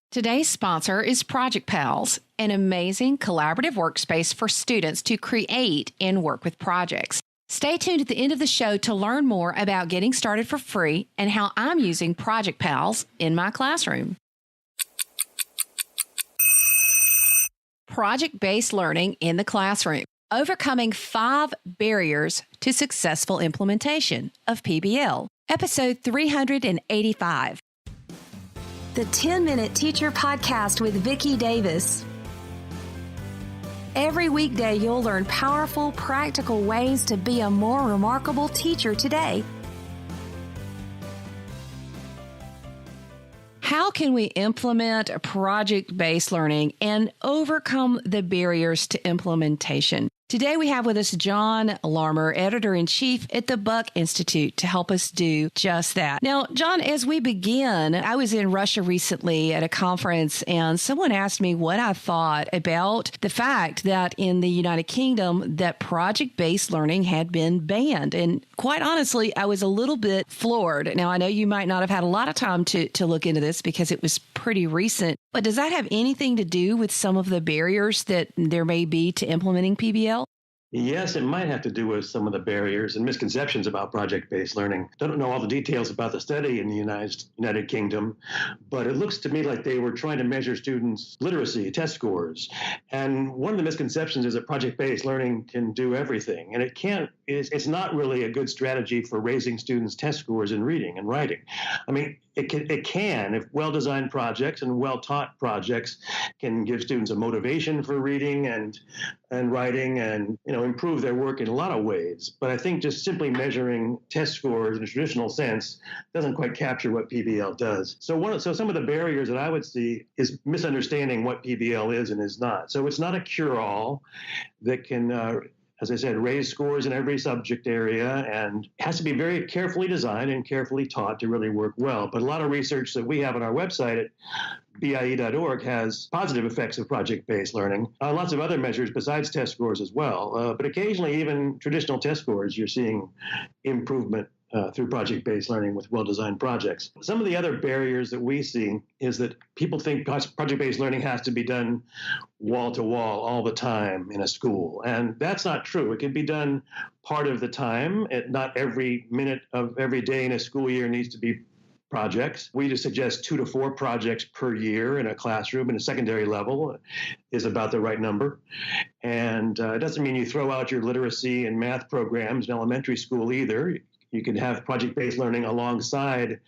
Today's sponsor is Project Pals, an amazing collaborative workspace for students to create and work with projects. Stay tuned at the end of the show to learn more about getting started for free and how I'm using Project Pals in my classroom. Project-based learning in the classroom. Overcoming 5 barriers to successful implementation of PBL. Episode 385. The 10-Minute Teacher Podcast with Vicki Davis. Every weekday, you'll learn powerful, practical ways to be a more remarkable teacher today. How can we implement project-based learning and overcome the barriers to implementation? Today we have with us John Larmer, Editor-in-Chief at the Buck Institute, to help us do just that. Now, John, as we begin, I was in Russia recently at a conference, and someone asked me what I thought about the fact that in the United Kingdom that project-based learning had been banned. And quite honestly, I was a little bit floored. Now, I know you might not have had a lot of time to look into this because it was pretty recent, but does that have anything to do with some of the barriers that there may be to implementing PBL? Yes, it might have to do with some of the barriers and misconceptions about project-based learning. Don't know all the details about the study in the United Kingdom, but it looks to me like they were trying to measure students' literacy, test scores. And one of the misconceptions is that project-based learning can do everything, and it can't. It's not really a good strategy for raising students' test scores in reading and writing. I mean, it can if well-designed projects and well-taught projects can give students a motivation for reading and writing and improve their work in a lot of ways. But I think just simply measuring test scores in a traditional sense doesn't quite capture what PBL does. So some of the barriers that I would see is misunderstanding what PBL is and is not. So it's not a cure-all that can as I said, raise scores in every subject area, and it has to be very carefully designed and carefully taught to really work well. But a lot of research that we have on our website at BIE.org has positive effects of project-based learning on lots of other measures besides test scores as well. But occasionally, even traditional test scores, you're seeing improvement through project-based learning with well-designed projects. Some of the other barriers that we see is that people think project-based learning has to be done wall-to-wall all the time in a school, and that's not true. It can be done part of the time. Not every minute of every day in a school year needs to be projects. We just suggest 2 to 4 projects per year in a classroom, in a secondary level is about the right number. And it doesn't mean you throw out your literacy and math programs in elementary school either. You can have project-based learning alongside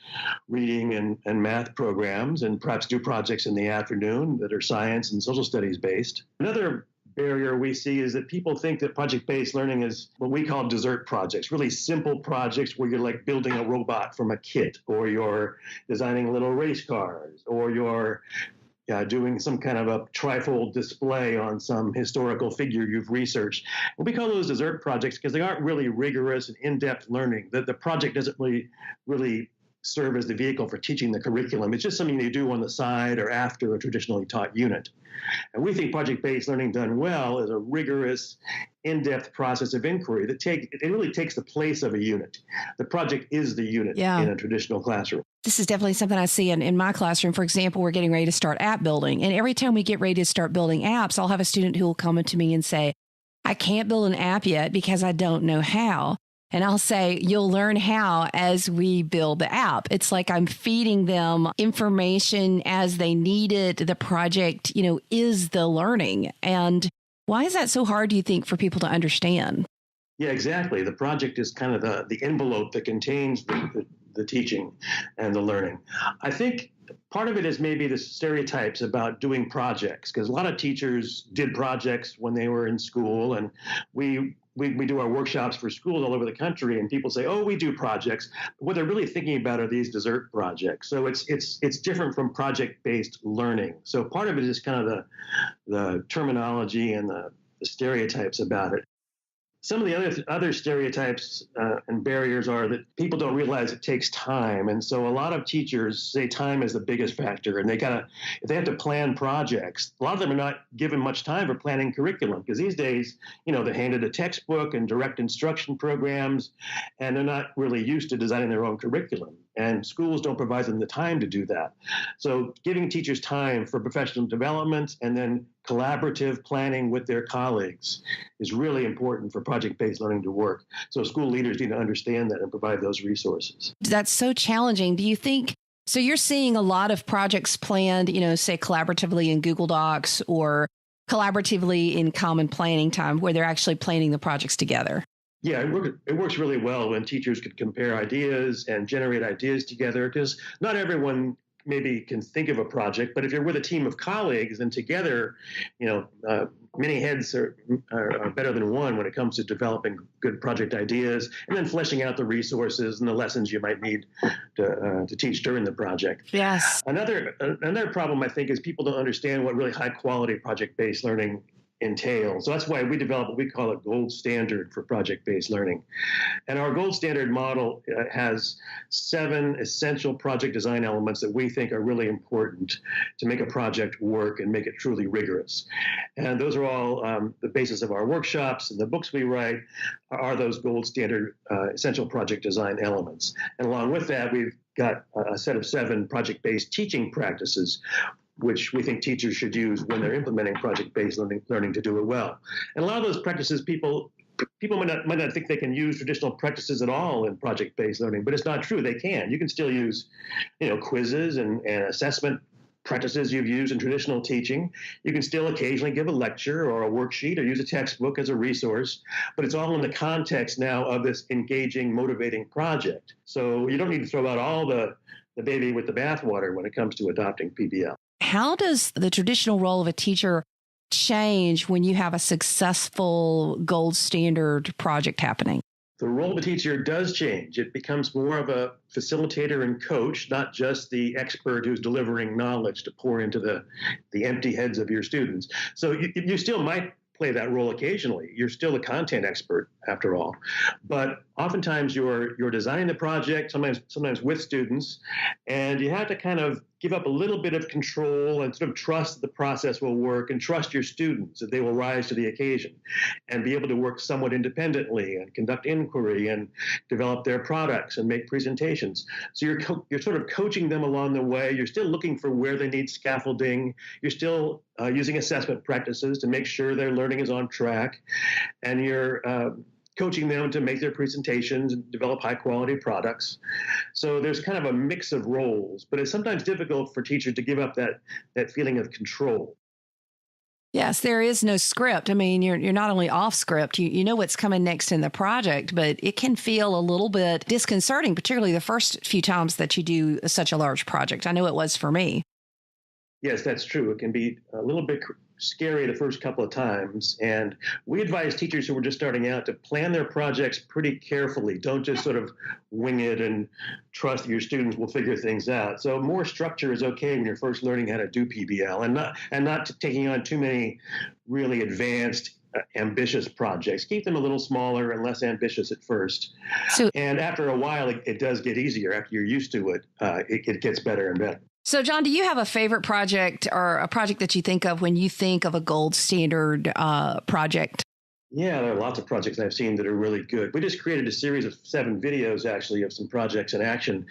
reading and math programs, and perhaps do projects in the afternoon that are science and social studies based. Another barrier we see is that people think that project-based learning is what we call dessert projects, really simple projects where you're like building a robot from a kit, or you're designing little race cars, or you're doing some kind of a trifold display on some historical figure you've researched. And we call those dessert projects because they aren't really rigorous and in-depth learning. The project doesn't really serve as the vehicle for teaching the curriculum. It's just something you do on the side or after a traditionally taught unit. And we think project-based learning done well is a rigorous, in-depth process of inquiry that it really takes the place of a unit. The project is the unit in a traditional classroom. This is definitely something I see in my classroom. For example, we're getting ready to start app building. And every time we get ready to start building apps, I'll have a student who will come up to me and say, I can't build an app yet because I don't know how. And I'll say, you'll learn how as we build the app. It's like I'm feeding them information as they need it. The project, is the learning. And why is that so hard, do you think, for people to understand? Yeah, exactly. The project is kind of the envelope that contains the teaching and the learning. I think part of it is maybe the stereotypes about doing projects, because a lot of teachers did projects when they were in school, and we do our workshops for schools all over the country, and people say, oh, we do projects. But what they're really thinking about are these dessert projects. So it's different from project-based learning. So part of it is kind of the terminology and the stereotypes about it. Some of the other stereotypes and barriers are that people don't realize it takes time. And so a lot of teachers say time is the biggest factor. And if they have to plan projects, a lot of them are not given much time for planning curriculum, because these days, they're handed a textbook and direct instruction programs, and they're not really used to designing their own curriculum. and schools don't provide them the time to do that. So giving teachers time for professional development and then collaborative planning with their colleagues is really important for project-based learning to work. So school leaders need to understand that and provide those resources. That's so challenging. Do you think, so you're seeing a lot of projects planned, say collaboratively in Google Docs or collaboratively in common planning time where they're actually planning the projects together? Yeah, it works really well when teachers can compare ideas and generate ideas together, because not everyone maybe can think of a project, but if you're with a team of colleagues, then together, many heads are better than one when it comes to developing good project ideas and then fleshing out the resources and the lessons you might need to teach during the project. Yes. Another problem, I think, is people don't understand what really high quality project-based learning entails. So that's why we developed what we call a gold standard for project-based learning. And our gold standard model has 7 essential project design elements that we think are really important to make a project work and make it truly rigorous. And those are all the basis of our workshops, and the books we write are those gold standard essential project design elements. And along with that, we've got a set of 7 project-based teaching practices which we think teachers should use when they're implementing project-based learning to do it well. And a lot of those practices, people might not think they can use traditional practices at all in project-based learning, but it's not true. They can. You can still use, quizzes and assessment practices you've used in traditional teaching. You can still occasionally give a lecture or a worksheet or use a textbook as a resource, but it's all in the context now of this engaging, motivating project. So you don't need to throw out all the baby with the bathwater when it comes to adopting PBL. How does the traditional role of a teacher change when you have a successful gold standard project happening? The role of a teacher does change. It becomes more of a facilitator and coach, not just the expert who's delivering knowledge to pour into the empty heads of your students. So you still might play that role occasionally. You're still a content expert after all. But oftentimes you're designing the project, sometimes with students, and you have to kind of give up a little bit of control and sort of trust that the process will work and trust your students that they will rise to the occasion and be able to work somewhat independently and conduct inquiry and develop their products and make presentations. So you're sort of coaching them along the way. You're still looking for where they need scaffolding. You're still using assessment practices to make sure their learning is on track. And you're coaching them to make their presentations and develop high quality products. So there's kind of a mix of roles, but it's sometimes difficult for teachers to give up that feeling of control. Yes, there is no script. I mean, you're not only off script, you know what's coming next in the project, but it can feel a little bit disconcerting, particularly the first few times that you do such a large project. I know it was for me. Yes, that's true. It can be a little bit scary the first couple of times. And we advise teachers who are just starting out to plan their projects pretty carefully. Don't just sort of wing it and trust that your students will figure things out. So more structure is okay when you're first learning how to do PBL and not taking on too many really advanced ambitious projects. Keep them a little smaller and less ambitious at first. And after a while, it does get easier. After you're used to it, it gets better and better. So, John, do you have a favorite project or a project that you think of when you think of a gold standard project? Yeah, there are lots of projects I've seen that are really good. We just created a series of 7 videos, actually, of some projects in action.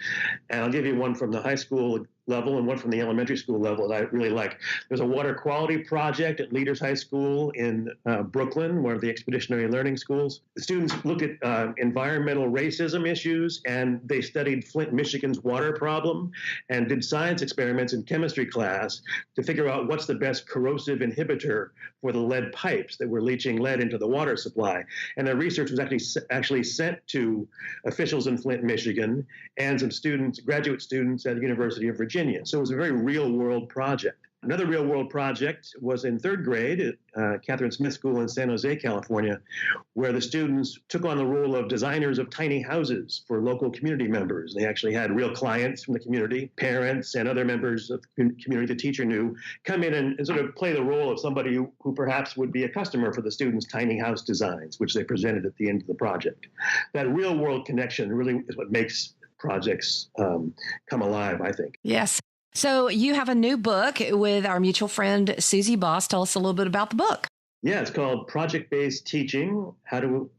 And I'll give you one from the high school level and one from the elementary school level that I really like. There's a water quality project at Leaders High School in Brooklyn, one of the expeditionary learning schools. The students looked at environmental racism issues, and they studied Flint, Michigan's water problem and did science experiments in chemistry class to figure out what's the best corrosive inhibitor for the lead pipes that were leaching lead into the water supply. And their research was actually sent to officials in Flint, Michigan, and some students, graduate students at the University of Virginia. So it was a very real-world project. Another real-world project was in 3rd grade at Catherine Smith School in San Jose, California, where the students took on the role of designers of tiny houses for local community members. They actually had real clients from the community, parents and other members of the community the teacher knew, come in and sort of play the role of somebody who perhaps would be a customer for the students' tiny house designs, which they presented at the end of the project. That real-world connection really is what makes projects come alive, I think. Yes. So you have a new book with our mutual friend, Susie Boss. Tell us a little bit about the book. Yeah, it's called Project-Based Teaching, How to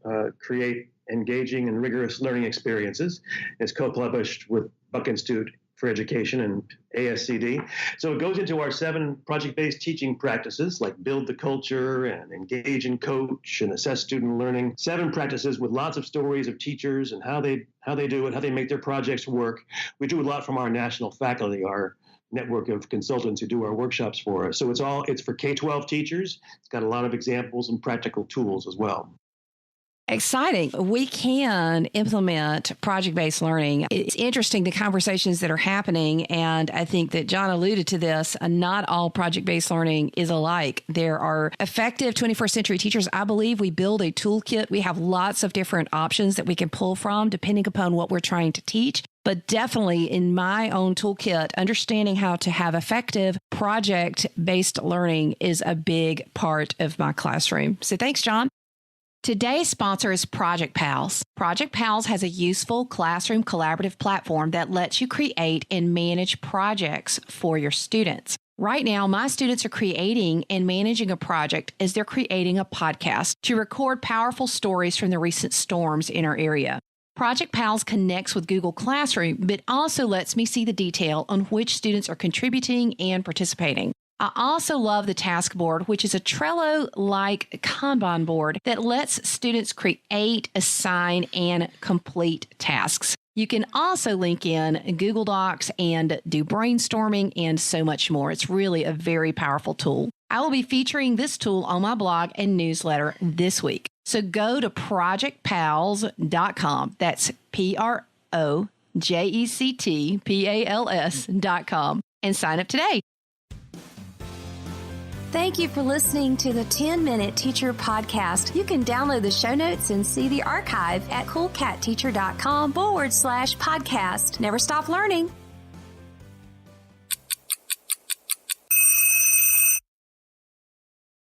Create Engaging and Rigorous Learning Experiences. It's co-published with Buck Institute for Education and ASCD. So it goes into our 7 project-based teaching practices, like build the culture and engage and coach and assess student learning. 7 practices with lots of stories of teachers and how they do it, how they make their projects work. We do a lot from our national faculty, our network of consultants who do our workshops for us. So it's for K-12 teachers. It's got a lot of examples and practical tools as well. Exciting. We can implement project-based learning. It's interesting, the conversations that are happening, and I think that John alluded to this. Not all project-based learning is alike. There are effective 21st century teachers. I believe we build a toolkit. We have lots of different options that we can pull from depending upon what we're trying to teach. But definitely in my own toolkit, understanding how to have effective project-based learning is a big part of my classroom. So thanks, John. Today's sponsor is Project Pals. Project Pals has a useful classroom collaborative platform that lets you create and manage projects for your students. Right now, my students are creating and managing a project as they're creating a podcast to record powerful stories from the recent storms in our area. Project Pals connects with Google Classroom, but also lets me see the detail on which students are contributing and participating. I also love the task board, which is a Trello-like Kanban board that lets students create, assign, and complete tasks. You can also link in Google Docs and do brainstorming and so much more. It's really a very powerful tool. I will be featuring this tool on my blog and newsletter this week. So go to projectpals.com. That's projectpals.com and sign up today. Thank you for listening to the 10-Minute Teacher Podcast. You can download the show notes and see the archive at coolcatteacher.com/podcast. Never stop learning.